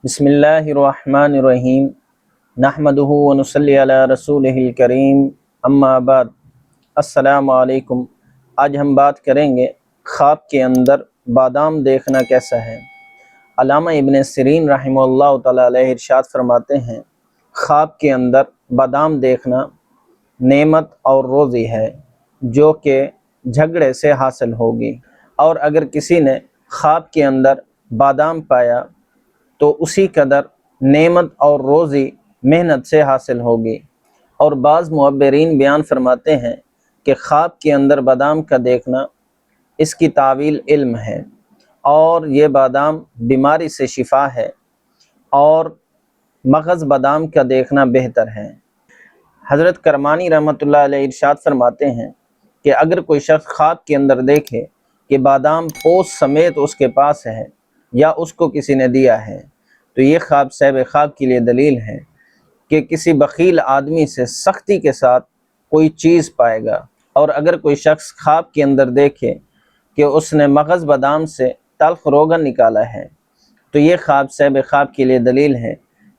बिस्मिल्लाहिर्रहमानिर्रहीम नहमदुहु व नुसल्ली अला रसूलिहिल करीम अम्मा बाद। अस्सलामु अलैकुम। आज हम बात करेंगे ख्वाब के अंदर बादाम देखना कैसा है। अल्लामा इब्न सिरीन रहमतुल्लाह तआला अलैहि इरशाद फरमाते हैं, ख्वाब के अंदर बादाम देखना नेमत और रोज़ी है जो कि झगड़े से हासिल होगी, और अगर किसी ने ख्वाब के अंदर बादाम पाया तो उसी कदर नेमत और रोज़ी मेहनत से हासिल होगी। और बाज़ मुअब्बिरीन बयान फरमाते हैं कि ख्वाब के अंदर बादाम का देखना इसकी तावील इल्म है, और ये बादाम बीमारी से शिफा है, और मगज़ बादाम का देखना बेहतर है। हज़रत करमानी रहमतुल्लाह अलैहि इरशाद फरमाते हैं कि अगर कोई शख्स ख्वाब के अंदर देखे कि बादाम पोस समेत उसके पास है या उसको किसी ने दिया है, तो ये ख्वाब साहिब ख्वाब के लिए दलील है कि किसी बखील आदमी से सख्ती के साथ कोई चीज़ पाएगा। और अगर कोई शख्स ख्वाब के अंदर देखे कि उसने मगज़ बादाम से तल्ख रोगन निकाला है, तो ये ख्वाब साहिब ख्वाब के लिए दलील है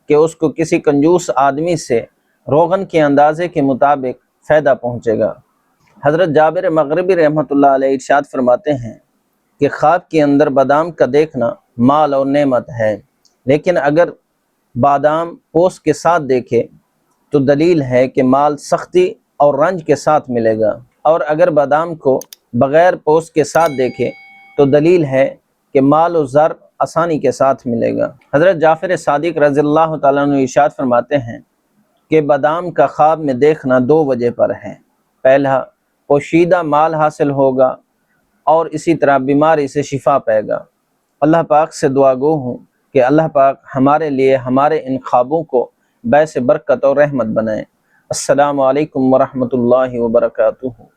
कि उसको किसी कंजूस आदमी से रोगन के अंदाज़े के मुताबिक फ़ायदा पहुँचेगा। हज़रत जाबिर मग़रिबी रहमतुल्लाह अलैहि इरशाद फरमाते हैं कि ख्वाब के अंदर बादाम का देखना माल और नेमत है, लेकिन अगर बादाम पोस के साथ देखे तो दलील है कि माल सख्ती और रंज के साथ मिलेगा, और अगर बादाम को बग़ैर पोस के साथ देखे तो दलील है कि माल और ज़र आसानी के साथ मिलेगा। हज़रत जाफ़र सादिक रज़ियल्लाहु ताला अन्हु इरशाद फरमाते हैं कि बादाम का ख्वाब में देखना दो वजह पर है। पहला, पोशीदा माल हासिल होगा, और इसी तरह बीमारी से शिफा पाएगा। अल्लाह पाक से दुआ गो हूँ कि अल्लाह पाक हमारे लिए हमारे इन ख्वाबों को बाइस बरकत और रहमत बनाए। अस्सलामु अलैकुम व रहमतुल्लाहि व बरकातुहू।